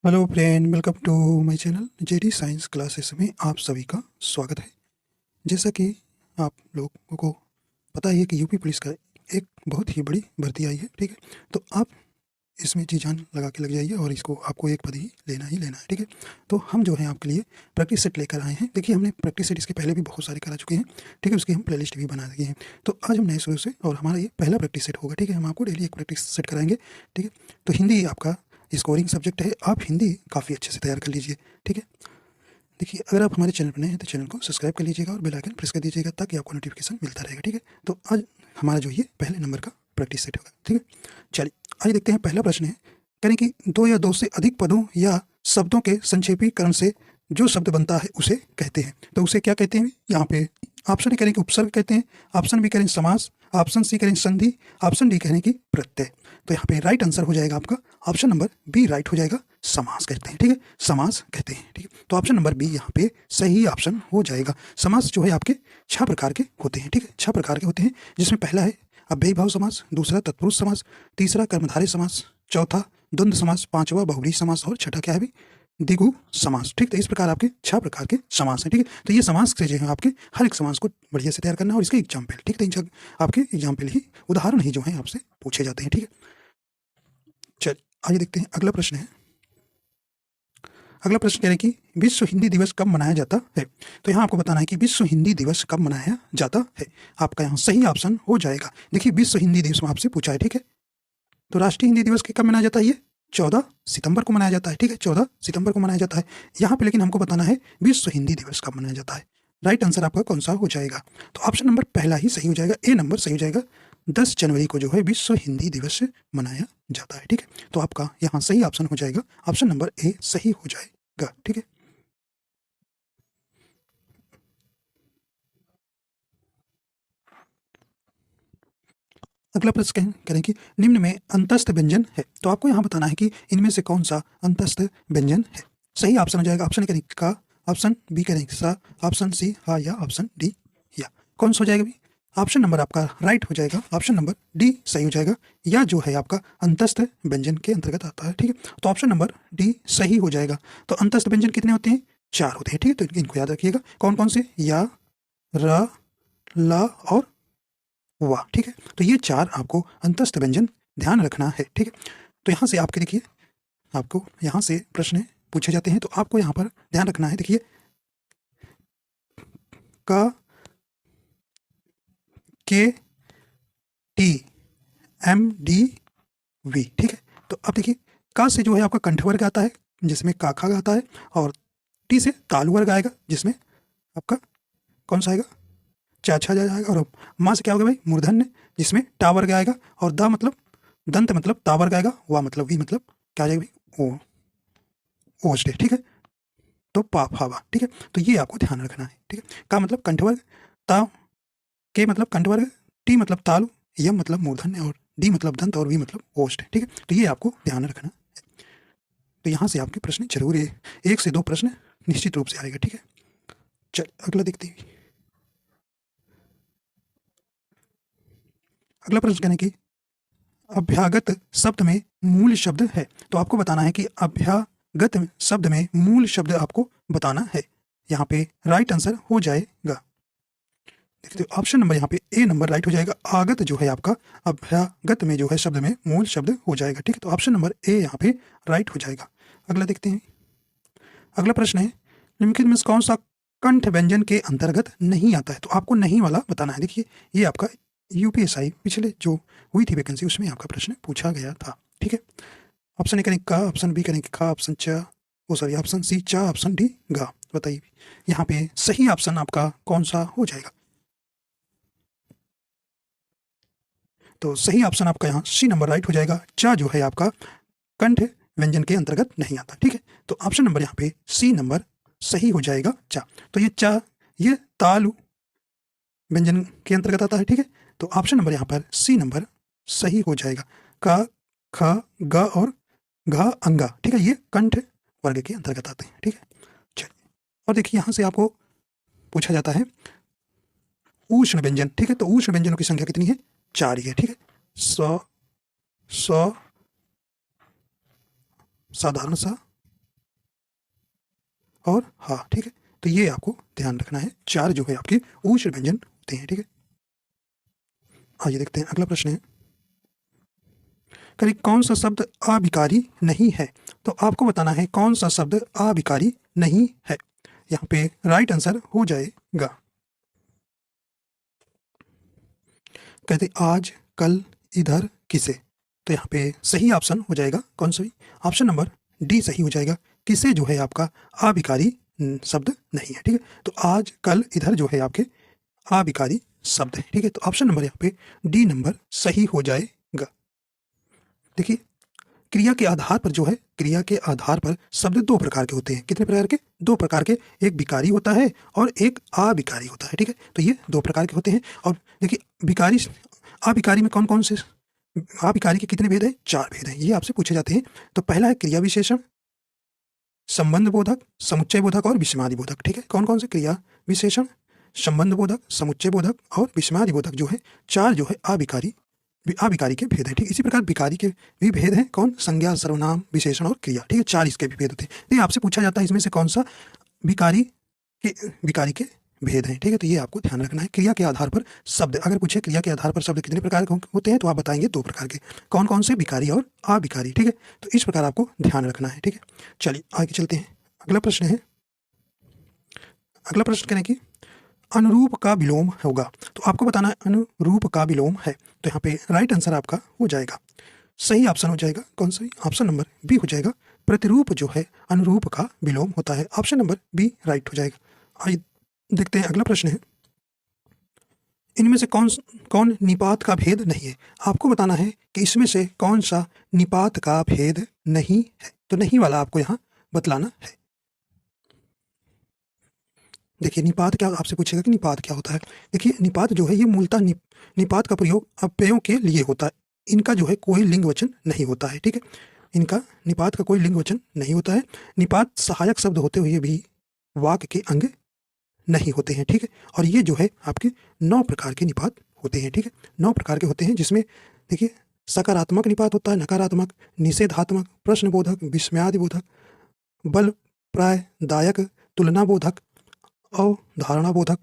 Hello friend, welcome to my channel JD science classes में आप सभी का स्वागत है। जैसा कि आप लोगों को पता ही है कि यूपी पुलिस का एक बहुत ही बड़ी भर्ती आई है, ठीक है। तो आप इसमें जी जान लगा के लग जाइए और इसको आपको एक पद ही लेना है, ठीक है। तो हम जो है आपके लिए प्रैक्टिस सेट लेकर आए हैं। देखिए, हमने प्रैक्टिस सेट इसके पहले भी बहुत सारे करा चुके हैं, ठीक है। उसकी हम प्लेलिस्ट भी बना दिए हैं। तो आज हम नए शुरू से और हमारा ये पहला प्रैक्टिस सेट होगा, ठीक है। हम आपको डेली एक प्रैक्टिस सेट कराएंगे, ठीक है। तो हिंदी आपका स्कोरिंग सब्जेक्ट है, आप हिंदी काफ़ी अच्छे से तैयार कर लीजिए, ठीक है। देखिए, अगर आप हमारे चैनल पर नए हैं तो चैनल को सब्सक्राइब कर लीजिएगा और बेल आइकन प्रेस कर दीजिएगा ताकि आपको नोटिफिकेशन मिलता रहेगा, ठीक है। तो आज हमारा जो ये पहले नंबर का प्रैक्टिस सेट होगा, ठीक है। चलिए आइए देखते हैं। पहला प्रश्न है, करें कि दो या दो से अधिक पदों या शब्दों के संक्षेपीकरण से जो शब्द बनता है उसे कहते हैं। तो उसे क्या कहते हैं? यहाँ पे ऑप्शन ए करें कि उपसर्ग कहते हैं, ऑप्शन बी करें समास, ऑप्शन सी करें संधि, ऑप्शन डी करें कि प्रत्यय। तो यहाँ पे राइट आंसर हो जाएगा आपका ऑप्शन नंबर बी राइट हो जाएगा, समास कहते हैं, ठीक है। समास कहते हैं, ठीक है। तो ऑप्शन नंबर बी यहाँ पे सही ऑप्शन हो जाएगा। समास जो है आपके 6 प्रकार के होते हैं, ठीक है। 6 प्रकार के होते हैं, जिसमें पहला है अव्ययीभाव समास, दूसरा तत्पुरुष समास, तीसरा कर्मधारय समास, चौथा द्वंद्व समास, पांचवा बहुब्रीहि समास और छठा क्या है भी द्विगु समास, ठीक। तो इस प्रकार आपके 6 प्रकार के समास हैं, ठीक है। तो ये समास से जो है आपके हर एक समास को बढ़िया से तैयार करना है और इसके एग्जाम्पल, ठीक है। तो आपके एग्जाम्पल ही उदाहरण ही जो है आपसे पूछे जाते हैं, ठीक है। चल आइए देखते हैं। अगला प्रश्न है, अगला प्रश्न कह रहे हैं कि विश्व हिंदी दिवस कब मनाया जाता है। तो यहाँ आपको बताना है कि विश्व हिंदी दिवस कब मनाया जाता है। आपका यहाँ सही ऑप्शन हो जाएगा। देखिए, विश्व हिंदी दिवस में आपसे पूछा है, ठीक है। तो राष्ट्रीय हिंदी दिवस कब मनाया जाता है? ये 14 सितंबर को मनाया जाता है, ठीक है। 14 सितंबर को मनाया जाता है। यहाँ पे लेकिन हमको बताना है विश्व हिंदी दिवस कब मनाया जाता है। राइट आंसर आपका कौन सा हो जाएगा? तो ऑप्शन नंबर पहला ही सही हो जाएगा, ए नंबर सही हो जाएगा। 10 जनवरी को जो है विश्व हिंदी दिवस मनाया जाता है, ठीक है। तो आपका यहाँ सही ऑप्शन हो जाएगा, ऑप्शन नंबर ए सही हो जाएगा, ठीक है। अगला प्रश्न करें कि निम्न में अंतस्थ व्यंजन है। तो आपको यहाँ बताना है कि इनमें से कौन सा अंतस्थ व्यंजन है। सही ऑप्शन हो जाएगा, ऑप्शन ए करें का, ऑप्शन बी करें सा, ऑप्शन सी हाँ या ऑप्शन डी या। कौन सा हो जाएगा भी? ऑप्शन नंबर आपका राइट हो जाएगा, ऑप्शन नंबर डी सही हो जाएगा। या जो है आपका अंतस्थ व्यंजन के अंतर्गत आता है, ठीक है। तो ऑप्शन नंबर डी सही हो जाएगा। तो अंतस्थ व्यंजन कितने होते हैं? 4 होते हैं, ठीक है। तो इनको याद रखिएगा, कौन कौन से? या, र, ला और वाह, ठीक है। तो ये 4 आपको अंतस्थ व्यंजन ध्यान रखना है, ठीक है। तो यहाँ से आपके देखिए, आपको यहाँ से प्रश्न पूछे जाते हैं, तो आपको यहाँ पर ध्यान रखना है। देखिए, क, के, टी, एम, डी, वी, ठीक है। तो अब देखिए, का से जो है आपका कंठ वर्ग आता है, जिसमें काखा आता है, और टी से तालु वर्ग आएगा, जिसमें आपका कौन सा आएगा? चाछा जाएगा। और माँ से क्या होगा भाई? मूर्धन्य, जिसमें टा वर्ग आएगा। और द मतलब दंत मतलब ता वर्ग आएगा। वा मतलब वी मतलब क्या आ जाएगा भाई? ओ, ओस्ट है, ठीक है। तो पा फा वा, ठीक है। तो ये आपको ध्यान रखना है, ठीक है। का मतलब कंठवर्ग, ता के मतलब कंठवर्ग, टी मतलब तालु, यम मतलब मूर्धन्य, और डी मतलब दंत, और वी मतलब ओष्ठ है, ठीक है। तो ये आपको ध्यान रखना है। तो यहाँ से आपके प्रश्न जरूर है, 1 से 2 प्रश्न निश्चित रूप से आएगा, ठीक है। चल अगला देखते हैं। अगला प्रश्न कहने की अभ्यागत शब्द में मूल शब्द है। तो आपको बताना है कि अभ्यागत शब्द में मूल शब्द आपको बताना है। यहाँ पे राइट आंसर हो जाएगा। देखते हो, ऑप्शन नंबर यहाँ पे ए नंबर राइट हो जाएगा। आगत जो है आपका अभ्यागत में जो है शब्द में मूल शब्द हो जाएगा, ठीक है। तो ऑप्शन नंबर ए यहाँ पे राइट हो जाएगा। अगला देखते हैं। अगला प्रश्न है, निम्नलिखित में से कौन सा कंठ व्यंजन के अंतर्गत नहीं आता है। तो आपको नहीं वाला बताना है। देखिए, ये आपका यूपीएसआई पिछले जो हुई थी वैकेंसी, उसमें आपका प्रश्न पूछा गया था, ठीक है। ऑप्शन ए करें का, ऑप्शन बी करें खा, ऑप्शन च, ओ सॉरी ऑप्शन सी चा, ऑप्शन डी गा। बताइए यहाँ पे सही ऑप्शन आपका कौन सा हो जाएगा? तो सही ऑप्शन आपका यहाँ सी नंबर राइट हो जाएगा। चा जो है आपका कंठ व्यंजन के अंतर्गत नहीं आता, ठीक है। तो ऑप्शन नंबर यहाँ पे सी नंबर सही हो जाएगा, चा। तो ये चा, ये तालु व्यंजन के अंतर्गत आता है, ठीक है। तो ऑप्शन नंबर यहाँ पर सी नंबर सही हो जाएगा। का, ख, ग और घ, अंगा, ठीक है। ये कंठ वर्ग के अंतर्गत आते हैं, ठीक है। चलिए, और देखिए यहाँ से आपको पूछा जाता है उष्ण व्यंजन, ठीक है। तो उष्ण व्यंजनों की संख्या कितनी है? 4 ही है, ठीक है। स, स, साधारण सा, और हा। ठीक है, तो ये आपको ध्यान रखना है। 4 जो है आपके ऊष्र व्यंजन होते हैं। ठीक है, आइए देखते हैं अगला प्रश्न है, करीब कौन सा शब्द अभिकारी नहीं है। तो आपको बताना है कौन सा शब्द अभिकारी नहीं है। यहाँ पे राइट आंसर हो जाएगा, कहते आज, कल, इधर, किसे। तो यहाँ पे सही ऑप्शन हो जाएगा कौन सा भी, ऑप्शन नंबर डी सही हो जाएगा। किसे जो है आपका अभिकारी शब्द नहीं है। ठीक है, तो आज, कल, इधर जो है आपके अभिकारी शब्द है। ठीक है, तो ऑप्शन नंबर यहाँ पे डी नंबर सही हो जाएगा। देखिए, क्रिया के आधार पर जो है, क्रिया के आधार पर शब्द 2 प्रकार के होते हैं। कितने प्रकार के? 2 प्रकार के। एक विकारी होता है और एक अविकारी होता है। ठीक है, तो ये 2 प्रकार के होते हैं। और देखिए, विकारी, अविकारी में कौन कौन से, अविकारी के कितने भेद हैं? 4 भेद हैं, ये आपसे पूछे जाते हैं। तो पहला है क्रिया विशेषण, संबंध बोधक, समुच्चय बोधक और विषमादि बोधक। ठीक है, कौन कौन से? क्रिया विशेषण, संबंध बोधक, समुच्चय बोधक और विषमादि बोधक जो है 4 जो है अविकारी के भेद है। ठीक, इसी प्रकार विकारी के भी भेद हैं। कौन? संज्ञा, सर्वनाम, विशेषण और क्रिया। ठीक है, 4 इसके भी भेद होते हैं। तो ये आपसे पूछा जाता है इसमें से कौन सा विकारी के भेद हैं। ठीक है, तो ये आपको ध्यान रखना है। क्रिया के आधार पर शब्द अगर पूछे, क्रिया के आधार पर शब्द कितने प्रकार के होते हैं, तो आप बताएंगे 2 प्रकार के। कौन कौन से? विकारी और अविकारी। ठीक है, तो इस प्रकार आपको ध्यान रखना है। ठीक है, चलिए आगे चलते हैं। अगला प्रश्न है, अगला प्रश्न कहने की अनुरूप का विलोम होगा। तो आपको बताना है अनुरूप का विलोम है। तो यहाँ पे राइट आंसर आपका हो जाएगा, सही ऑप्शन हो जाएगा कौन सा? ऑप्शन नंबर बी हो जाएगा। प्रतिरूप जो है अनुरूप का विलोम होता है। ऑप्शन नंबर बी राइट हो जाएगा। आइए देखते हैं अगला प्रश्न है, इनमें से कौन कौन निपात का भेद नहीं है। आपको बताना है कि इसमें से कौन सा निपात का भेद नहीं है। तो नहीं वाला आपको यहाँ बतलाना है। देखिए, निपात क्या आपसे पूछेगा कि निपात क्या होता है। देखिए, निपात जो है ये मूलतः निपात का प्रयोग अव्ययों के लिए होता है। इनका जो है कोई लिंग वचन नहीं होता है। ठीक है, इनका निपात का कोई लिंग वचन नहीं होता है। निपात सहायक शब्द होते हुए भी वाक्य के अंग नहीं होते हैं। ठीक है, और ये जो है आपके 9 प्रकार के निपात होते हैं। ठीक है, 9 प्रकार के होते हैं, जिसमें देखिए सकारात्मक निपात होता है, नकारात्मक, निषेधात्मक, प्रश्नबोधक, विस्मयादिबोधक, बल प्रायदायक, तुलना बोधक, अवधारणा बोधक,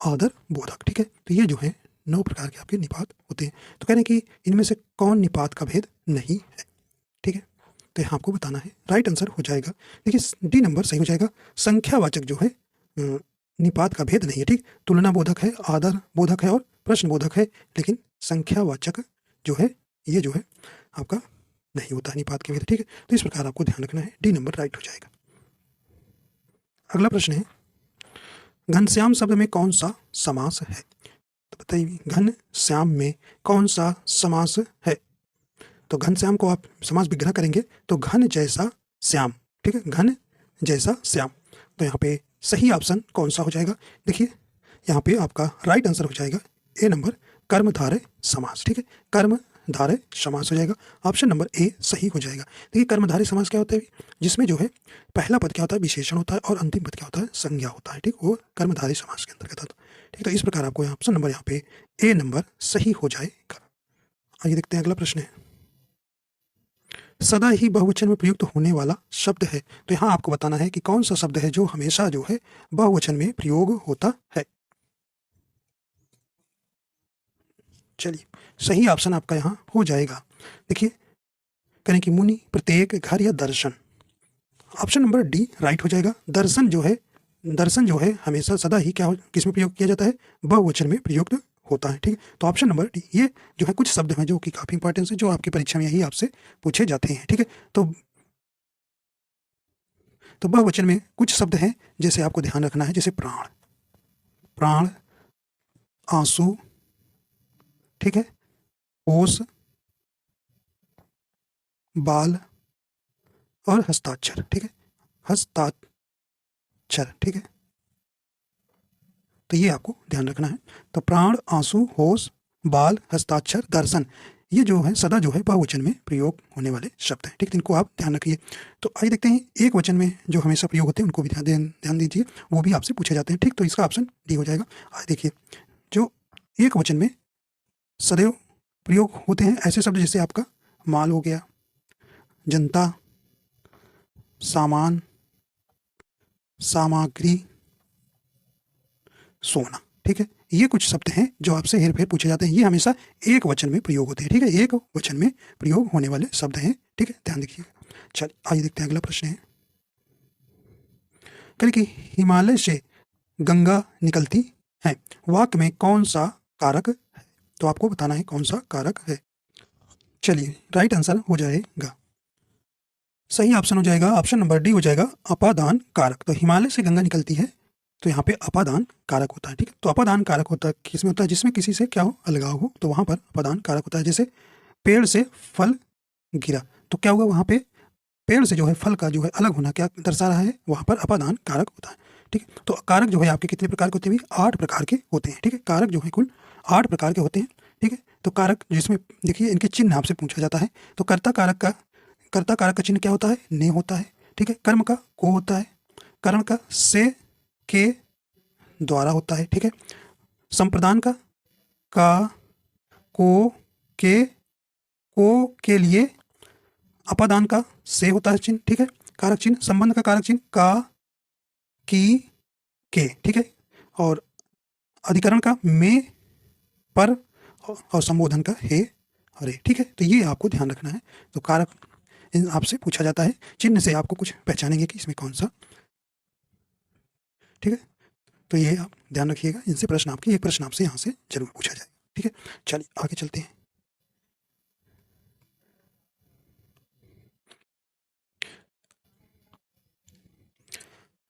आदर बोधक। ठीक है, तो ये जो है 9 प्रकार के आपके निपात होते हैं। तो कह रहे हैं कि इनमें से कौन निपात का भेद नहीं है। ठीक है, तो यहाँ आपको बताना है। राइट आंसर हो जाएगा, देखिए डी नंबर सही हो जाएगा। संख्यावाचक जो है निपात का भेद नहीं है। ठीक, तुलना बोधक है, आदर बोधक है और प्रश्न बोधक है, लेकिन संख्यावाचक जो है ये जो है आपका नहीं होता है निपात के भेद। ठीक है, तो इस प्रकार आपको ध्यान रखना है। डी नंबर राइट हो जाएगा। अगला प्रश्न है, घनश्याम शब्द में कौन सा समास है। तो बताइए, घनश्याम में कौन सा समास है। तो घनश्याम को आप समास विग्रह करेंगे तो घन जैसा श्याम। ठीक है, घन जैसा श्याम। तो यहाँ पे सही ऑप्शन कौन सा हो जाएगा। देखिए, यहाँ पे आपका राइट आंसर हो जाएगा ए नंबर, कर्मधारय समास। ठीक है, कर्मधारय समास हो जाएगा। ऑप्शन नंबर ए सही हो जाएगा। देखिए, कर्मधारय समास क्या होता है, जिसमें जो है पहला पद क्या होता है, विशेषण होता है, और अंतिम पद क्या होता है, संज्ञा होता है। ठीक, वो कर्मधारय समास के अंतर्गत आता है। ठीक, तो इस प्रकार आपको ऑप्शन नंबर यहाँ पे ए नंबर सही हो जाएगा। आइए देखते हैं अगला प्रश्न है, सदा ही बहुवचन में प्रयुक्त होने वाला शब्द है। तो यहाँ आपको बताना है कि कौन सा शब्द है जो हमेशा जो है बहुवचन में प्रयोग होता है। चलिए, सही ऑप्शन आपका यहाँ हो जाएगा। देखिए, करें कि मुनि, प्रत्येक, घर या दर्शन। ऑप्शन नंबर डी राइट हो जाएगा। दर्शन जो है हमेशा सदा ही क्या किस में प्रयोग किया जाता है, बहुवचन में प्रयुक्त होता है। ठीक, तो ऑप्शन नंबर डी, ये जो है कुछ शब्द हैं जो कि काफी इंपॉर्टेंट है, जो आपकी परीक्षा में यही आपसे पूछे जाते हैं। ठीक है, तो बहुवचन में कुछ शब्द हैं जैसे आपको ध्यान रखना है, जैसे प्राण, प्राण, आंसू, ठीक है, ओस, बाल और हस्ताक्षर। ठीक है, हस्ताक्षर। ठीक है, तो ये आपको ध्यान रखना है। तो प्राण, आंसू, होश, बाल, हस्ताक्षर, दर्शन, ये जो है सदा जो है बहुवचन में प्रयोग होने वाले शब्द हैं। ठीक, इनको आप ध्यान रखिए। तो आइए देखते हैं एक वचन में जो हमेशा प्रयोग होते हैं उनको भी ध्यान दीजिए, वो भी आपसे पूछे जाते हैं। ठीक, तो इसका ऑप्शन डी हो जाएगा। आइए देखिए, जो एक वचन में सदैव प्रयोग होते हैं ऐसे शब्द जैसे आपका माल हो गया, जनता, सामान, सामग्री, सोना। ठीक है, ये कुछ शब्द हैं जो आपसे हेर फेर पूछे जाते हैं। ये हमेशा एक वचन में प्रयोग होते हैं। ठीक है, एक वचन में प्रयोग होने वाले शब्द हैं। ठीक है, ध्यान रखिएगा। चलिए आइए देखते हैं, अगला प्रश्न है। कल की हिमालय से गंगा निकलती है, वाक्य में कौन सा कारक है? तो आपको बताना है कौन सा कारक है। चलिए, राइट आंसर हो जाएगा, सही ऑप्शन हो जाएगा, ऑप्शन नंबर डी हो जाएगा, अपादान कारक। तो हिमालय से गंगा निकलती है, तो यहाँ पे अपादान कारक होता है। ठीक है, तो अपादान कारक होता है किसमें होता है? जिसमें किसी से क्या हो, अलगाव हो, तो वहां पर अपादान कारक होता है। जैसे पेड़ से फल गिरा, तो क्या होगा वहां पे? पेड़ से जो है फल का जो है अलग होना क्या दर्शा रहा है? वहां पर अपादान कारक होता है। ठीक है, तो कारक जो है आपके कितने प्रकार के होते हैं? 8 प्रकार के होते हैं। ठीक है, कारक जो है कुल 8 प्रकार के होते हैं। ठीक है, तो कारक जिसमें देखिए इनके चिन्ह आपसे पूछा जाता है। तो कर्ता कारक का चिन्ह क्या होता है? ने होता है। ठीक है, कर्म का को होता है, करण का से के द्वारा होता है। ठीक है, संप्रदान का को के लिए, अपादान का से होता है चिन्ह। ठीक है, कारक चिन्ह, संबंध का कारक चिन्ह का, की, के। ठीक है, और अधिकरण का में, पर, और संबोधन का हे, हरे। ठीक है, तो ये आपको ध्यान रखना है। तो कारक आपसे पूछा जाता है, चिन्ह से आपको कुछ पहचानेंगे कि इसमें कौन सा। ठीक है, तो ये आप ध्यान रखिएगा, इनसे प्रश्न आपके एक प्रश्न आपसे यहाँ से जरूर पूछा जाएगा। ठीक है, चलिए आगे चलते हैं।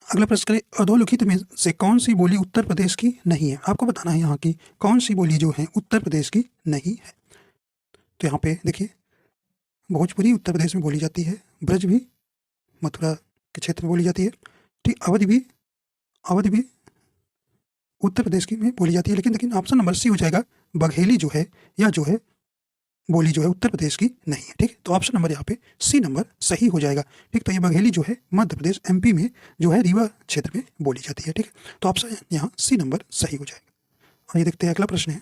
अगला प्रश्न करें, अधोलिखित में से कौन सी बोली उत्तर प्रदेश की नहीं है? आपको बताना है यहाँ की कौन सी बोली जो है उत्तर प्रदेश की नहीं है। तो यहाँ पे देखिए, भोजपुरी उत्तर प्रदेश में बोली जाती है, ब्रज भी मथुरा के क्षेत्र में बोली जाती है। ठीक, अवधि भी उत्तर प्रदेश की में बोली जाती है। लेकिन ऑप्शन नंबर सी हो जाएगा, बघेली जो है या जो है बोली जो है उत्तर प्रदेश की नहीं है। ठीक है, तो ऑप्शन नंबर यहाँ पे सी नंबर सही हो जाएगा। ठीक, तो ये बघेली जो है मध्य प्रदेश एमपी में जो है रीवा क्षेत्र में बोली जाती है। ठीक है, तो ऑप्शन यहाँ सी नंबर सही हो जाएगा। और ये देखते हैं, अगला प्रश्न है,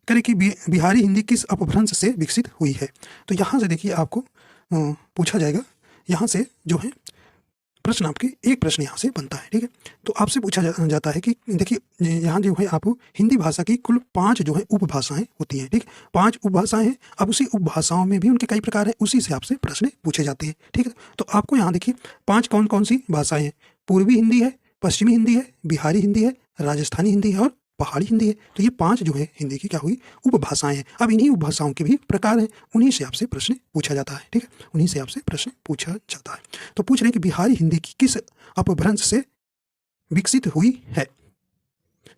करें कि बिहारी हिंदी किस अपभ्रंश से विकसित हुई है? तो यहाँ से देखिए आपको पूछा जाएगा, यहाँ से जो है प्रश्न आपके एक प्रश्न यहाँ से बनता है। ठीक है, तो आपसे पूछा जाता है कि देखिए यहाँ जो है आप हिंदी भाषा की कुल 5 जो है उपभाषाएं होती हैं। ठीक, 5 उपभाषाएं हैं। अब उसी उपभाषाओं में भी उनके कई प्रकार हैं, उसी से आपसे प्रश्न पूछे जाते हैं। ठीक है, तो आपको यहाँ देखिए 5 कौन कौन सी भाषाएं हैं? पूर्वी हिंदी है, पश्चिमी हिंदी है, बिहारी हिंदी है, राजस्थानी हिंदी है और पहाड़ी हिंदी है। तो ये 5 जो है हिंदी की क्या हुई, उपभाषाएं हैं। अब इन्हीं उपभाषाओं के भी प्रकार हैं, उन्हीं से आपसे प्रश्न पूछा जाता है। ठीक है, उन्हीं से आपसे प्रश्न पूछा जाता है। तो पूछ रहे हैं कि बिहारी हिंदी की किस अपभ्रंश से विकसित हुई है?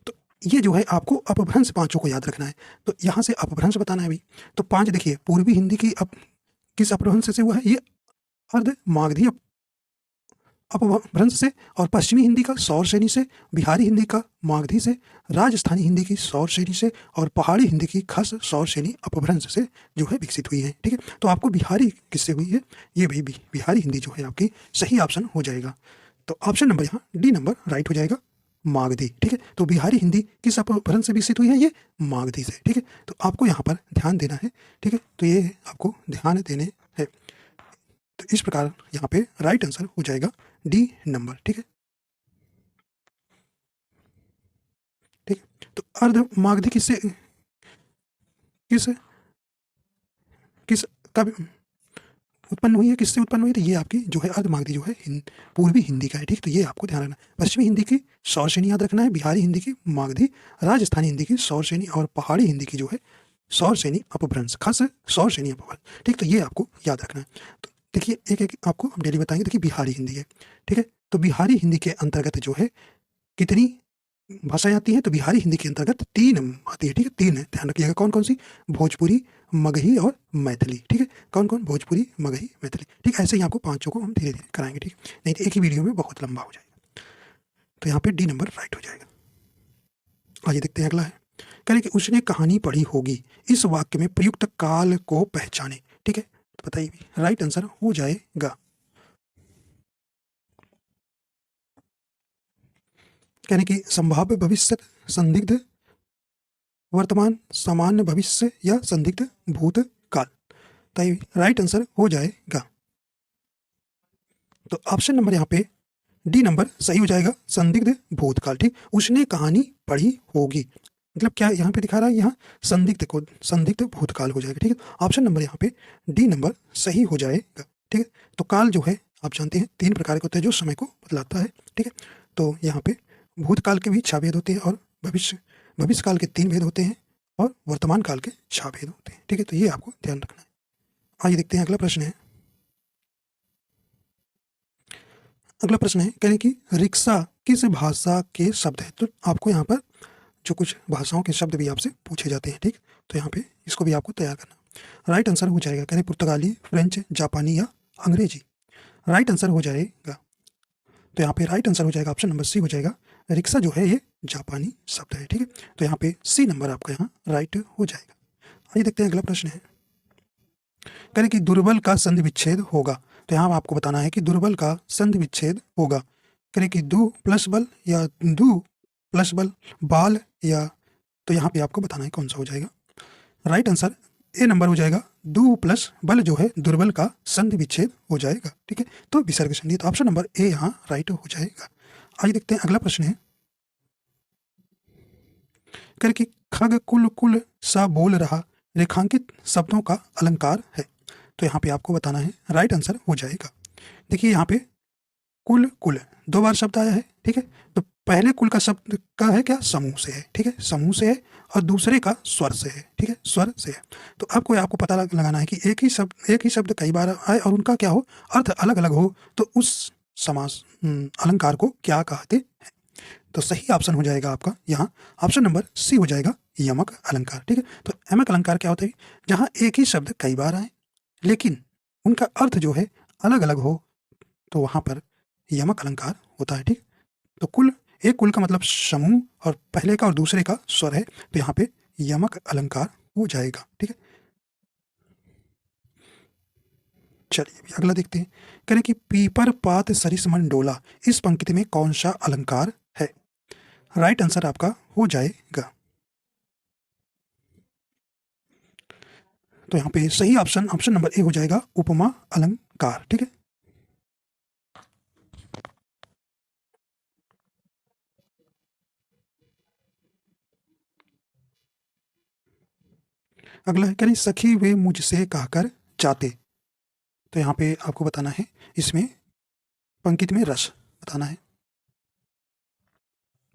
तो ये जो है आपको अपभ्रंश 5 को याद रखना है। तो यहाँ से अपभ्रंश बताना है अभी। तो 5 देखिए, पूर्वी हिंदी की किस अपभ्रंश से हुआ है? ये अर्ध मागधी अपभ्रंश से, और पश्चिमी हिंदी का सौर श्रेणी से, बिहारी हिंदी का मागधी से, राजस्थानी हिंदी की सौर श्रेणी से और पहाड़ी हिंदी की खस सौर श्रेणी अपभ्रंश से जो है विकसित हुई है। ठीक है, तो आपको बिहारी किससे हुई है? ये भी बिहारी हिंदी जो है आपकी सही ऑप्शन हो जाएगा। तो ऑप्शन नंबर यहाँ डी नंबर राइट हो जाएगा, मागधी। ठीक है, तो बिहारी हिंदी किस अपभ्रंश से विकसित हुई है? ये मागधी से। ठीक है, तो आपको यहाँ पर ध्यान देना है। ठीक है, तो ये आपको ध्यान देने हैं। तो इस प्रकार यहाँ पे राइट आंसर हो जाएगा डी नंबर। ठीक है, ठीक है, तो अर्ध मागधी किससे किस किस कब उत्पन्न हुई है? किससे उत्पन्न हुई है? तो ये आपकी जो है अर्ध मागधी जो है पूर्वी हिंदी का है। ठीक, तो ये आपको ध्यान रखना है। पश्चिमी हिंदी की सौर श्रेणी याद रखना है, बिहारी हिंदी की मागधी, राजस्थानी हिंदी की सौर श्रेणी और पहाड़ी हिंदी की जो है सौर श्रेणी अपभ्रंश, खास सौर श्रेणी अपभ्रंश। ठीक, तो ये आपको याद रखना है। तो देखिए एक एक आपको हम डेली बताएंगे। देखिए बिहारी हिंदी है। ठीक है, तो बिहारी हिंदी के अंतर्गत जो है कितनी भाषाएं आती हैं? तो बिहारी हिंदी के अंतर्गत 3 आती है। ठीक है, 3 है, ध्यान रखिएगा। कौन कौन सी? भोजपुरी, मगही और मैथिली। ठीक है, कौन कौन? भोजपुरी, मगही, मैथिली। ठीक, ऐसे ही आपको 5 को हम धीरे धीरे कराएंगे। ठीक, नहीं तो एक ही वीडियो में बहुत लंबा हो जाएगा। तो यहाँ पे डी नंबर राइट हो जाएगा। आइए देखते हैं, अगला है, करें कि उसने कहानी पढ़ी होगी, इस वाक्य में प्रयुक्त काल को पहचाने। ठीक है, तो बताइए, राइट आंसर हो जाएगा। यानी कि संभाव्य भविष्य, संदिग्ध वर्तमान, सामान्य भविष्य या संदिग्ध भूतकाल। तो राइट आंसर हो जाएगा। तो ऑप्शन नंबर यहाँ पे डी नंबर सही हो जाएगा, संदिग्ध भूतकाल। ठीक, उसने कहानी पढ़ी होगी, मतलब क्या यहाँ पे दिखा रहा है, यहाँ संदिग्ध भूतकाल हो जाएगा। ठीक है, ऑप्शन नंबर यहाँ पे डी नंबर सही हो जाएगा। ठीक है, तो काल जो है आप जानते हैं 3 प्रकार के होते हैं जो समय को बतलाता है। ठीक है, तो यहाँ पे भूतकाल के भी 6 भेद होते हैं और भविष्य काल के 3 भेद होते हैं और वर्तमान काल के 6 भेद होते हैं। ठीक है, तो ये आपको ध्यान रखना है। आइए देखते हैं अगला प्रश्न है। अगला प्रश्न है, कह रहे कि रिक्शा किस भाषा के शब्द है। तो आपको यहाँ पर जो कुछ भाषाओं के शब्द भी आपसे पूछे जाते हैं। ठीक, तो यहाँ पे इसको भी आपको तैयार करना। राइट आंसर हो जाएगा, कह रहे पुर्तगाली, फ्रेंच, जापानी या अंग्रेजी। राइट आंसर हो जाएगा, तो यहाँ पे राइट आंसर हो जाएगा ऑप्शन नंबर सी हो जाएगा। रिक्शा जो है ये जापानी शब्द है। ठीक है, तो यहाँ पे सी नंबर आपका यहाँ राइट हो जाएगा। आइए देखते हैं अगला प्रश्न है। कह रहे कि दुर्बल का संधि विच्छेद होगा। तो यहाँ आपको बताना है कि दुर्बल का संधि विच्छेद होगा। कह रहे कि दु प्लस बल या दु प्लस बल, बाल या, तो यहाँ पे आपको बताना है कौन सा हो जाएगा। राइट आंसर ए नंबर हो जाएगा, दु प्लस बल जो है दुर्बल का संधि विच्छेद हो जाएगा। ठीक है, तो विसर्ग संधि, तो ऑप्शन नंबर ए यहाँ राइट हो जाएगा। आइए देखते हैं अगला प्रश्न है। कह रहे कि खग कुल कुल सा बोल रहा रेखांकित शब्दों का अलंकार है। तो यहाँ पे आपको बताना है, राइट आंसर हो जाएगा। देखिए यहाँ पे कुल कुल 2 बार शब्द आया है। ठीक है, तो पहले कुल का शब्द का है क्या, समूह से है। ठीक है, समूह से है, और दूसरे का स्वर से है। ठीक है, स्वर से है। तो आपको पता लगाना है कि एक ही शब्द कई बार आए और उनका क्या हो, अर्थ अलग अलग हो, तो उस समास अलंकार को क्या कहते हैं। तो सही ऑप्शन हो जाएगा आपका यहाँ ऑप्शन नंबर सी हो जाएगा, यमक अलंकार। ठीक है, तो यमक अलंकार क्या होता है, जहाँ एक ही शब्द कई बार आए लेकिन उनका अर्थ जो है अलग अलग हो, तो वहाँ पर यमक अलंकार होता है। ठीक, तो एक कुल का मतलब समूह और पहले का और दूसरे का स्वर है, तो यहाँ पे यमक अलंकार हो जाएगा। ठीक है, चलिए अभी अगला देखते हैं। कह रहे कि पीपर पात सरिस मन डोला, इस पंक्ति में कौन सा अलंकार है। राइट आंसर आपका हो जाएगा, तो यहाँ पे सही ऑप्शन नंबर ए हो जाएगा, उपमा अलंकार। ठीक है, अगला है, कह सखी वे मुझसे कहकर जाते। तो यहाँ पे आपको बताना है, इसमें पंक्ति में रस बताना है,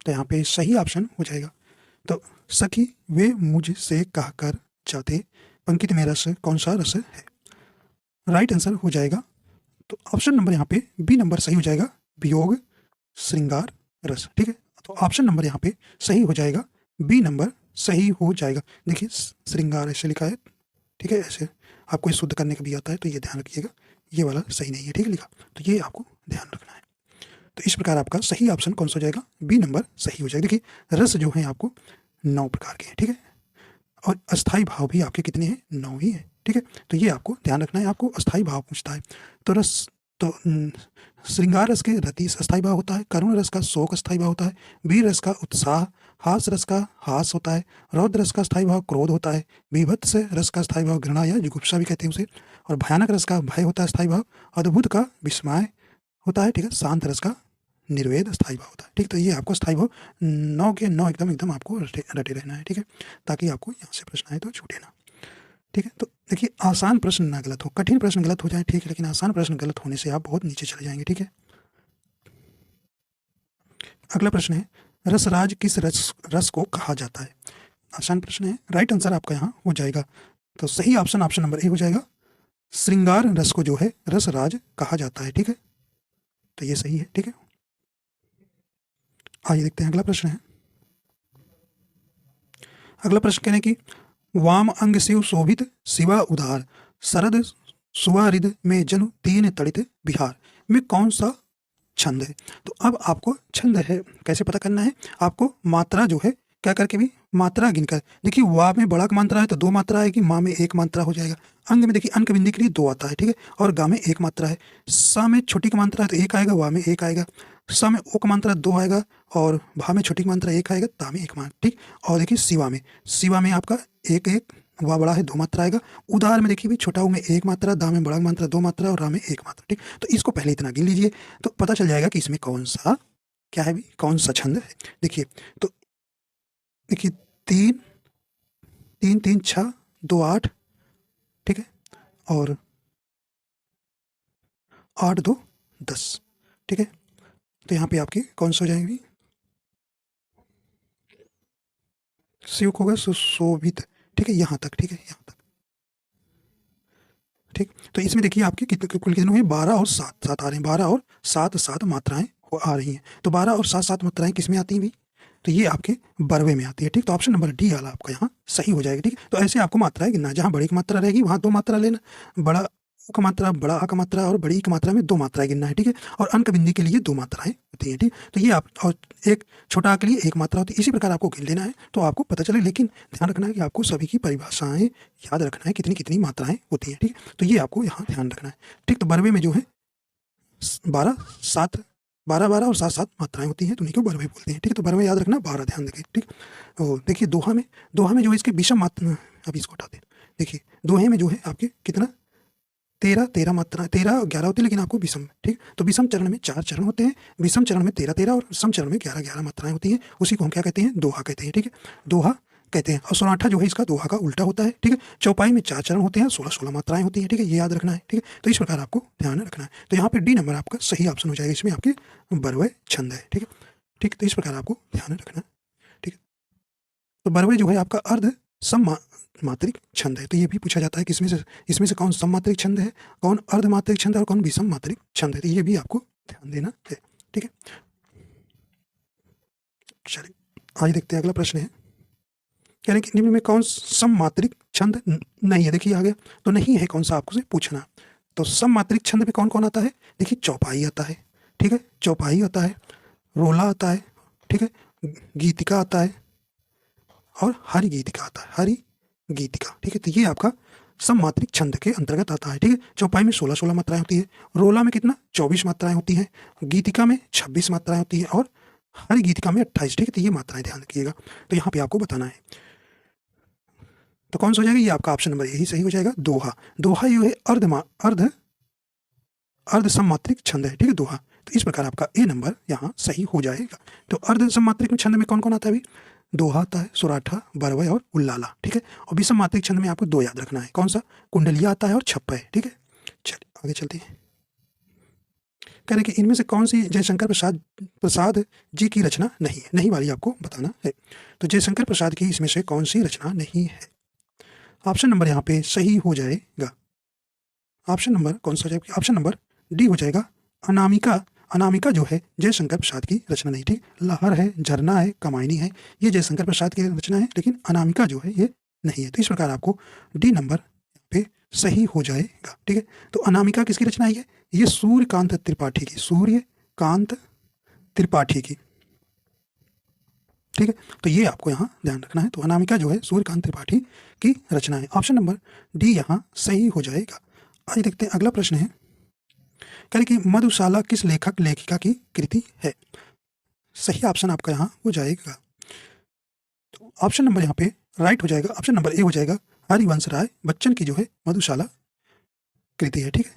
तो यहाँ पे सही ऑप्शन हो जाएगा। तो सखी वे मुझसे कहकर जाते, पंक्ति में रस, कौन सा रस है। राइट आंसर हो जाएगा, तो ऑप्शन नंबर यहाँ पे बी नंबर सही हो जाएगा, वियोग श्रृंगार रस। ठीक है, तो ऑप्शन नंबर यहाँ पे सही हो जाएगा, बी नंबर सही हो जाएगा। देखिए श्रृंगार ऐसे लिखा है। ठीक है, ऐसे आपको शुद्ध करने का भी आता है, तो ये ध्यान रखिएगा, ये वाला सही नहीं है। ठीक है, लिखा, तो ये आपको ध्यान रखना है। तो इस प्रकार आपका सही ऑप्शन कौन सा हो जाएगा, बी नंबर सही हो जाएगा। देखिए रस जो है आपको 9 प्रकार के हैं। ठीक है, और अस्थाई भाव भी आपके कितने हैं, 9 ही है। ठीक है, तो ये आपको ध्यान रखना है, आपको अस्थाई भाव पूछता है। तो रस, तो श्रृंगार रस के रतीश अस्थाई भाव होता है, करुण रस का शोक अस्थाई भाव होता है, वीर रस का उत्साह, हास रस का हास होता है, रौद्र रस का स्थायी भाव क्रोध होता है, बीभत्स रस का स्थायी भाव घृणा या जुगुप्सा भी कहते हैं उसे, और भयानक रस का भय होता है स्थायी भाव, अद्भुत का विस्मय होता है। ठीक है, शांत रस का निर्वेद स्थायी भाव होता है। ठीक, तो ये आपको स्थायी भाव 9 के 9 एकदम आपको रटे रहना है। ठीक है, ताकि आपको यहाँ से प्रश्न आए तो छूटे ना। ठीक है, तो देखिए आसान प्रश्न ना गलत हो, कठिन प्रश्न गलत हो जाए ठीक है, लेकिन आसान प्रश्न गलत होने से आप बहुत नीचे चले जाएंगे। ठीक है, अगला प्रश्न है, रसराज किस रस को कहा जाता है। आसान प्रश्न है, राइट आंसर आपका यहाँ हो जाएगा, तो सही ऑप्शन नंबर ए हो जाएगा, श्रृंगार रस को जो है रसराज कहा जाता है। ठीक है, तो ये सही है। ठीक है, आइए देखते हैं अगला प्रश्न है। अगला प्रश्न कहने की, वाम अंग शिव शोभित शिवा उदार, शरद सुवारिद में जनु 3 तड़ित बिहार में कौन सा छंद है। तो अब आपको छंद है कैसे पता करना है, आपको मात्रा जो है क्या करके भी मात्रा गिनकर, देखिए वा में बड़ा मात्रा है तो 2 मात्रा आएगी, माँ में 1 मात्रा हो जाएगा, अंग में देखिए अंक बिंदी के लिए 2 आता है। ठीक है, और गा में 1 मात्रा है, सा में छोटी की मात्रा है तो 1 आएगा, वा में 1 आएगा, सा में ओ का मात्रा 2 आएगा, और भा में छोटी की मात्रा 1 आएगा, ता में 1 मात्रा। ठीक, और देखिए शिवा में आपका 1 1 वा बड़ा है, दो मात्रा आएगा। उदार में देखिए भाई, छोटा ऊ में एक मात्रा, दा में बड़ा मात्रा दो मात्रा और रा में एक मात्रा, ठीक। तो इसको पहले इतना गिन लीजिए तो पता चल जाएगा कि इसमें कौन सा क्या है भाई, कौन सा छंद है। देखिए तो देखिए, तीन तीन तीन छः, दो आठ, ठीक है, और आठ दो 10, ठीक है। तो यहाँ पे आपकी कौन सा हो जाएगी, सुयुक्त होगा सुशोभित, ठीक है, यहाँ तक, ठीक है, यहाँ तक, ठीक। तो इसमें देखिए आपके कितने कुल कितने हुए, 12 और 7 7 आ रहे हैं, 12 और 7 7 मात्राएं आ रही हैं। तो 12 और 7 7 मात्राएं किस में आती हैं भाई, तो ये आपके बरवे में आती है, ठीक। तो ऑप्शन नंबर डी वाला आपका यहाँ सही हो जाएगा, ठीक। तो ऐसे आपको मात्राएं गिनना, जहाँ बड़ी की मात्रा रहेगी वहाँ दो मात्रा लेना, बड़ा ऊ का मात्रा, बड़ा आ का मात्रा और बड़ी ई की मात्रा में दो मात्राएं गिनना है, ठीक है। और अंक बिंदी के लिए दो मात्राएं होती हैं, ठीक। तो ये आप, और एक छोटा आ के लिए एक मात्रा होती है, इसी प्रकार आपको गिन लेना है तो आपको पता चले। लेकिन ध्यान रखना है कि आपको सभी की परिभाषाएं याद रखना है, कितनी कितनी मात्राएं होती हैं, ठीक है। तो ये आपको यहाँ ध्यान रखना है, ठीक। तो बरवे में जो है 12 7 12 12 और 7 7 मात्राएं होती हैं, तो उन्हीं को बरवे बोलते हैं, ठीक है। तो बरवे याद रखना, 12 ध्यान रखें, ठीक। और देखिए दोहा में जो है इसके विषम मात्रा, अभी इसको हटाते हैं। देखिए दोहे में जो है आपके कितना 13 मात्रा, 13 11 होती है, लेकिन आपको विषम, ठीक। तो विषम चरण में 4 चरण होते हैं, विषम चरण में 13 13 और सम चरण में 11 11 मात्राएं होती हैं। उसी को हम क्या कहते हैं, दोहा कहते हैं, ठीक है, दोहा कहते हैं। और सोनाठा जो है इसका दोहा का उल्टा होता है, ठीक है। चौपाई में 4 चरण होते हैं, 16 16 मात्राएं होती हैं, ठीक है, ये याद रखना है, ठीक है। तो इस प्रकार आपको ध्यान रखना है। तो यहाँ पे डी नंबर आपका सही ऑप्शन हो जाएगा, इसमें आपके बरवे छंद है, ठीक है, ठीक। तो इस प्रकार आपको ध्यान रखना है, ठीक है। तो बरवे जो है आपका अर्ध सममात्रिक छंद है। तो ये भी पूछा जाता है कि इसमें से कौन सममात्रिक छंद है, कौन अर्धमात्रिक छंद है और कौन विषम मात्रिक छंद है। तो ये भी आपको ध्यान देना है, ठीक है। चलिए आइए देखते हैं, अगला प्रश्न है, कह रहे हैं कि निम्न में कौन सममात्रिक छंद नहीं है। देखिए आ गया, तो नहीं है कौन सा आपको से पूछना। तो सममात्रिक छंद में कौन कौन आता है, देखिए चौपाई आता है, ठीक है, चौपाई आता है, रोला आता है, ठीक है, गीतिका आता है और हरि गीतिका आता है, हरि गीतिका, ठीक है। तो ये आपका सममात्रिक छंद के अंतर्गत आता है, ठीक है। चौपाई में 16 16 मात्राएं होती है, रोला में कितना 24 मात्राएं होती हैं, गीतिका में 26 मात्राएं होती है और हरि गीतिका में 28, ठीक है। तो ये मात्राएं ध्यान रखिएगा, तो यहाँ पे आपको बताना है। तो कौन सा हो जाएगा, ये आपका ऑप्शन नंबर यही सही हो जाएगा, दोहा। दोहा ये है अर्ध सममात्रिक छंद है, ठीक है, दोहा। तो इस प्रकार आपका ए नंबर यहाँ सही हो जाएगा। तो अर्ध सममात्रिक छंद में कौन कौन आता है भाई, दोहा आता है, सोराठा, बरवय और उल्लाला, ठीक है। और विषम मात्रिक छंद में आपको दो याद रखना है, कौन सा, कुंडलिया आता है और छप्पय, ठीक है। चलिए आगे चलते हैं। कह रहे कि इनमें से कौन सी जयशंकर प्रसाद जी की रचना नहीं है, नहीं वाली आपको बताना है। तो जयशंकर प्रसाद की इसमें से कौन सी रचना नहीं है, ऑप्शन नंबर यहाँ पे सही हो जाएगा, ऑप्शन नंबर कौन सा हो जाएगा, ऑप्शन नंबर डी हो जाएगा, अनामिका। अनामिका जो है जयशंकर प्रसाद की रचना नहीं, ठीक। लहर है, झरना है, कमायनी है, ये जयशंकर प्रसाद की रचना है, लेकिन अनामिका जो है ये नहीं है। तो इस प्रकार आपको डी नंबर पे सही हो जाएगा, ठीक है। तो अनामिका किसकी रचना है, ये सूर्यकांत त्रिपाठी की, सूर्यकांत त्रिपाठी की, ठीक है। तो ये आपको यहाँ ध्यान रखना है। तो अनामिका जो है सूर्यकांत त्रिपाठी की रचना है, ऑप्शन नंबर डी यहाँ सही हो जाएगा। आइए देखते हैं, अगला प्रश्न है, कह रहे कि मधुशाला किस लेखक लेखिका की कृति है। सही ऑप्शन आपका यहाँ हो जाएगा, तो ऑप्शन नंबर यहाँ पे राइट हो जाएगा, ऑप्शन नंबर ए हो जाएगा, हरिवंश राय बच्चन की जो है मधुशाला कृति है, ठीक है।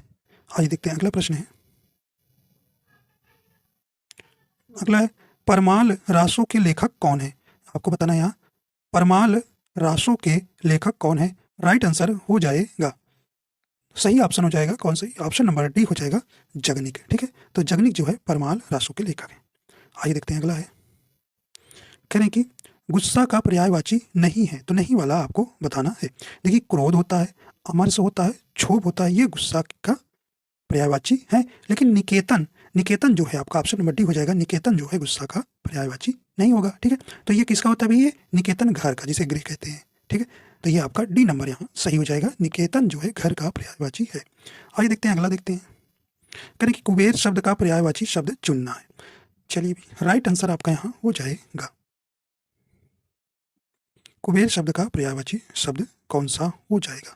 आइए देखते हैं, अगला प्रश्न है, अगला है, परमाल रासों के लेखक कौन है। आपको बताना है यहाँ परमाल रासों के लेखक कौन है। राइट आंसर हो जाएगा, सही ऑप्शन हो जाएगा कौन सा, ऑप्शन नंबर डी हो जाएगा, जगनिक, ठीक है। तो जगनिक जो है परमाल रासों के लेखक है। आइए देखते हैं, अगला है, कह रहे हैं कि गुस्सा का पर्यायवाची नहीं है। तो नहीं वाला आपको बताना है। देखिए क्रोध होता है, अमरस होता है, क्षोभ होता है, ये गुस्सा का पर्यायवाची है। लेकिन निकेतन जो है आपका ऑप्शन नंबर डी हो जाएगा, निकेतन जो है गुस्सा का पर्यायवाची नहीं होगा, ठीक है। तो ये किसका होता है भाई, ये निकेतन घर का, जिसे गृह कहते हैं, ठीक है। तो ये आपका डी नंबर यहाँ सही हो जाएगा, निकेतन जो है घर का पर्यायवाची है। आइए देखते हैं, अगला देखते हैं, करें कि कुबेर शब्द का पर्यायवाची शब्द चुनना है। चलिए राइट आंसर आपका यहाँ हो जाएगा, कुबेर शब्द का पर्यायवाची शब्द कौन सा हो जाएगा।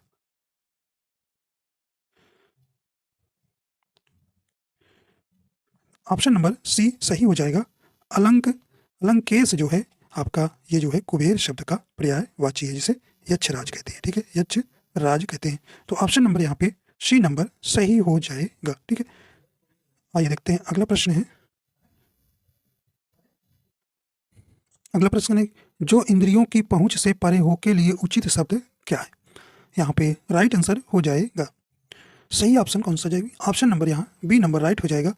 ऑप्शन नंबर सी सही हो जाएगा, अलंकेश जो है आपका, ये जो है कुबेर शब्द का पर्यायवाची है, जिसे यक्षराज कहते हैं, ठीक है, यक्षराज कहते हैं। तो ऑप्शन नंबर यहाँ पे सी नंबर सही हो जाएगा, ठीक है। आइए देखते हैं अगला प्रश्न है। अगला प्रश्न है, जो इंद्रियों की पहुंच से परे हो के लिए उचित शब्द क्या है? यहाँ पे राइट आंसर हो जाएगा, सही ऑप्शन कौन सा जाएगा? ऑप्शन नंबर यहाँ बी नंबर राइट हो जाएगा,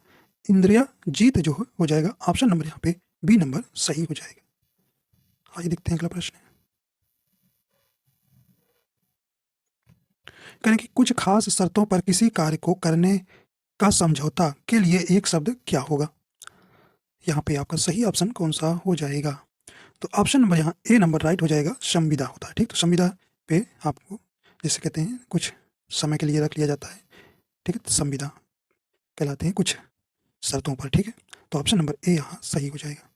इंद्रिया जीत जो हो जाएगा। ऑप्शन नंबर यहाँ पे बी नंबर सही हो जाएगा। आइए देखते हैं अगला प्रश्न है। करें कि कुछ खास शर्तों पर किसी कार्य को करने का समझौता के लिए एक शब्द क्या होगा? यहाँ पे आपका सही ऑप्शन कौन सा हो जाएगा? तो ऑप्शन नंबर यहाँ ए नंबर राइट हो जाएगा, संविदा होता है, ठीक। तो संविदा पे आपको जैसे कहते हैं कुछ समय के लिए रख लिया जाता है, ठीक है, तो संविदा कहलाते हैं कुछ शर्तों पर, ठीक है। तो ऑप्शन नंबर ए यहाँ सही हो जाएगा।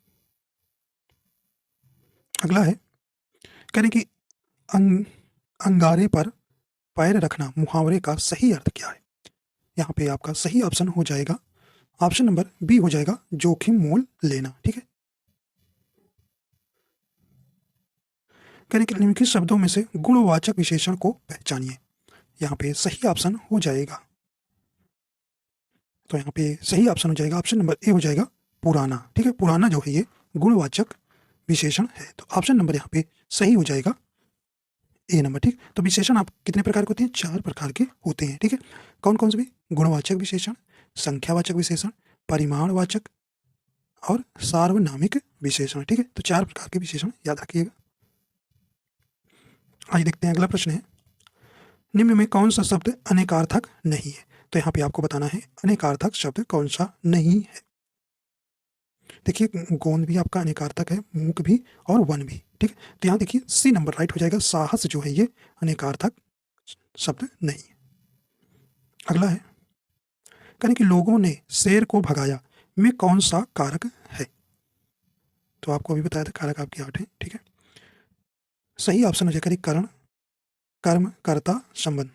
अगला है, करें कि अंगारे पर पैर रखना मुहावरे का सही अर्थ क्या है? यहाँ पे आपका सही ऑप्शन हो जाएगा, ऑप्शन नंबर बी हो जाएगा, जोखिम मोल लेना, ठीक है। करें कि निम्नलिखित शब्दों में से गुणवाचक विशेषण को पहचानिए। यहाँ पे सही ऑप्शन हो जाएगा, तो यहाँ पे सही ऑप्शन हो जाएगा, ऑप्शन नंबर ए हो जाएगा, पुराना, ठीक है। पुराना जो है ये गुणवाचक विशेषण है, तो ऑप्शन नंबर यहाँ पे सही हो जाएगा, ए नंबर, ठीक। तो विशेषण आप कितने प्रकार के होते हैं? 4 प्रकार के होते हैं, ठीक है। कौन कौन से भी? गुणवाचक विशेषण, संख्यावाचक विशेषण, परिमाणवाचक और सार्वनामिक विशेषण, ठीक है। तो 4 प्रकार के विशेषण याद रखिएगा। आइए देखते हैं अगला प्रश्न है, निम्न में कौन सा शब्द अनेकार्थक नहीं है? तो यहाँ पे आपको बताना है अनेकार्थक शब्द कौन सा नहीं है। देखिए, गोंद भी आपका अनेकार्थक है, मूक भी और वन भी, ठीक है। तो यहाँ देखिए सी नंबर राइट हो जाएगा, साहस जो है ये अनेकार्थक शब्द नहीं है। अगला है, कहें कि लोगों ने शेर को भगाया में कौन सा कारक है? तो आपको अभी बताया था कारक आपके 8 है, ठीक है। सही ऑप्शन हो जाएगा करण, कर्म, कर्ता, संबंध।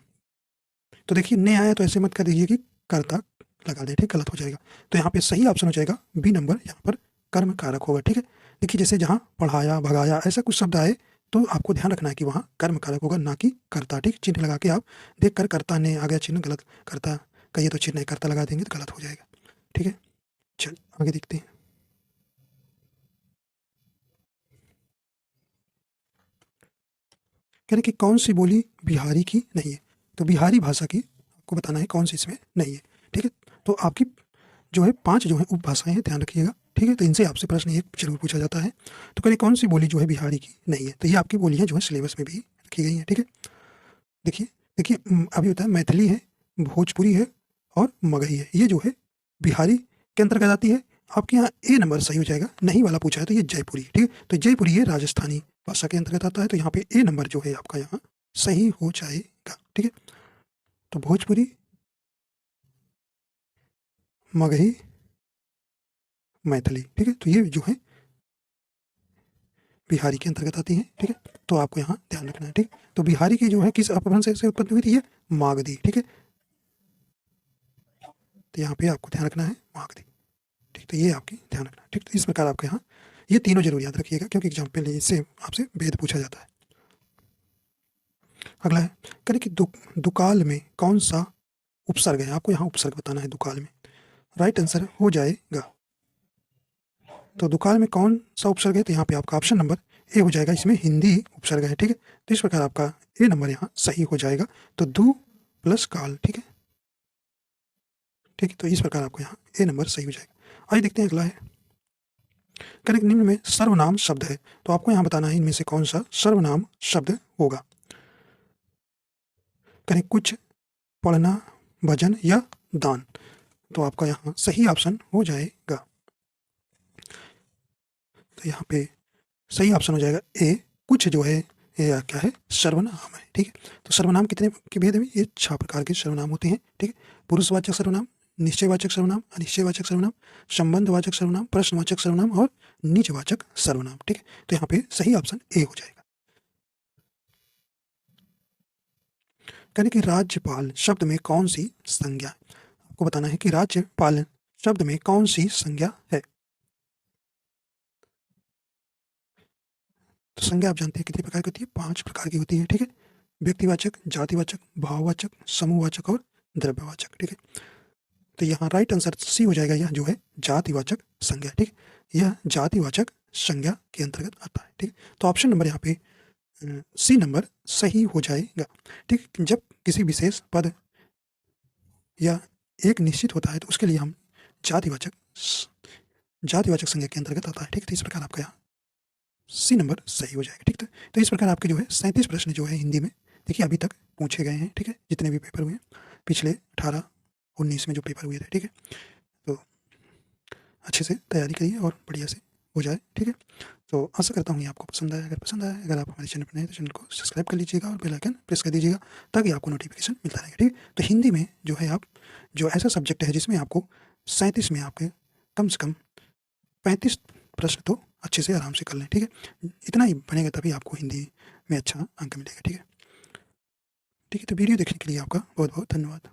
तो देखिए ने आया तो ऐसे मत कर दीजिए कि कर्ता लगा दे, ठीक, गलत हो जाएगा। तो यहाँ पे सही ऑप्शन हो जाएगा बी नंबर, यहाँ पर कर्म कारक होगा, ठीक है। देखिए जैसे जहाँ पढ़ाया, भगाया ऐसा कुछ शब्द आए तो आपको ध्यान रखना है कि वहाँ कर्म कारक होगा, ना कि कर्ता, ठीक। चिन्ह लगा के आप देख कर कर्ता ने आ गया चिन्ह, गलत, कर्ता कहिए तो चिन्ह कर्ता लगा देंगे तो गलत हो जाएगा, ठीक है। चल आगे देखते हैं। कह रहे कि कौन सी बोली बिहारी की नहीं है? तो बिहारी भाषा की आपको बताना है कौन सी इसमें नहीं है, ठीक है। तो आपकी जो है 5 जो है उपभाषाएं हैं, ध्यान रखिएगा, ठीक है। तो इनसे आपसे प्रश्न एक जरूर पूछा जाता है। तो कह रहे कौन सी बोली जो है बिहारी की नहीं है? तो ये आपकी बोलियां जो है सिलेबस में भी रखी गई हैं, ठीक है। देखिए देखिए अभी होता है मैथिली है, भोजपुरी है और मगही है, ये जो है बिहारी के अंतर्गत आती है। आपके यहाँ ए नंबर सही हो जाएगा, नहीं वाला पूछा है तो ये जयपुरी, ठीक है। तो जयपुरी ये राजस्थानी भाषा के अंतर्गत आता है, तो यहाँ पे ए नंबर जो है आपका यहाँ सही हो जाएगा, ठीक है। तो भोजपुरी, मगही, मैथिली, ठीक है। तो ये जो है बिहारी के अंतर्गत आती है, ठीक है। तो आपको यहाँ ध्यान रखना है, ठीक। तो बिहारी की जो है किस अपभ्रंश से उत्पत्ति हुई थी? ये मागधी, ठीक है। तो यहाँ पे आपको ध्यान रखना है मागधी, ठीक। तो ये आपकी ध्यान रखना है, ठीक। तो इस प्रकार आपके यहाँ ये तीनों जरूर याद रखिएगा, क्योंकि एग्जाम पे इससे आपसे भेद पूछा जाता है। अगला है, करें कि दुकाल में कौन सा उपसर्ग है? आपको यहाँ उपसर्ग बताना है दुकाल में, राइट आंसर हो जाएगा। तो दुकाल में कौन सा उपसर्ग है? तो यहाँ पे आपका ऑप्शन नंबर ए हो जाएगा, इसमें हिंदी उपसर्ग है, ठीक है। तो इस प्रकार आपका ए नंबर यहाँ सही हो जाएगा। तो दु प्लस काल, ठीक है, ठीक है। तो इस प्रकार आपको यहाँ ए नंबर सही हो जाएगा। आइए देखते हैं अगला है, करेक्ट निम्न में सर्वनाम शब्द है, तो आपको यहाँ बताना है इनमें से कौन सा सर्वनाम शब्द होगा। करें कुछ, पढ़ना, भजन या दान। तो आपका यहाँ सही ऑप्शन हो जाएगा, तो यहाँ पे सही ऑप्शन हो जाएगा ए, कुछ जो है ये क्या है? सर्वनाम है, ठीक है। तो सर्वनाम कितने के भेद में? ये 6 प्रकार के सर्वनाम होते हैं, ठीक है। पुरुषवाचक सर्वनाम, निश्चयवाचक सर्वनाम, अनिश्चयवाचक सर्वनाम, संबंधवाचक सर्वनाम, प्रश्नवाचक सर्वनाम और निजवाचक सर्वनाम, ठीक है। तो यहाँ पे सही ऑप्शन ए हो जाएगा। कहने कि राज्यपाल शब्द में कौन सी संज्ञा है? आपको बताना है कि राज्यपाल शब्द में कौन सी संज्ञा है। तो संज्ञा आप जानते हैं कितनी प्रकार की होती है, 5 प्रकार की होती है, ठीक है। व्यक्तिवाचक, जातिवाचक, भाववाचक, समूहवाचक और द्रव्यवाचक, ठीक है। तो यहाँ राइट आंसर सी हो जाएगा, यह जो है जातिवाचक संज्ञा, ठीक है। यह जातिवाचक संज्ञा के अंतर्गत आता है, ठीक है। तो ऑप्शन नंबर यहाँ पे सी नंबर सही हो जाएगा, ठीक। जब किसी विशेष पद या एक निश्चित होता है तो उसके लिए हम जातिवाचक संज्ञा के अंतर्गत आता है, ठीक। तो इस प्रकार आपका यहाँ सी नंबर सही हो जाएगा, ठीक। तो इस प्रकार आपके जो है 37 प्रश्न जो है हिंदी में देखिए अभी तक पूछे गए हैं, ठीक है। जितने भी पेपर हुए हैं पिछले 18-19 में जो पेपर हुए थे, ठीक है। तो अच्छे से तैयारी करिए और बढ़िया से हो जाए, ठीक है। तो आशा करता हूँ ये आपको पसंद आया। अगर पसंद आया, अगर आप हमारे चैनल पर नए हैं तो चैनल को सब्सक्राइब कर लीजिएगा और बेल आइकन प्रेस कर दीजिएगा ताकि आपको नोटिफिकेशन मिलता रहेगा, ठीक है। तो हिंदी में जो है आप जो ऐसा सब्जेक्ट है जिसमें आपको 37 में आपके कम से कम 35 प्रश्न तो अच्छे से आराम से कर लें, ठीक है। इतना ही बनेगा तभी आपको हिंदी में अच्छा अंक मिलेगा, ठीक है। ठीक है, तो वीडियो देखने के लिए आपका बहुत बहुत धन्यवाद।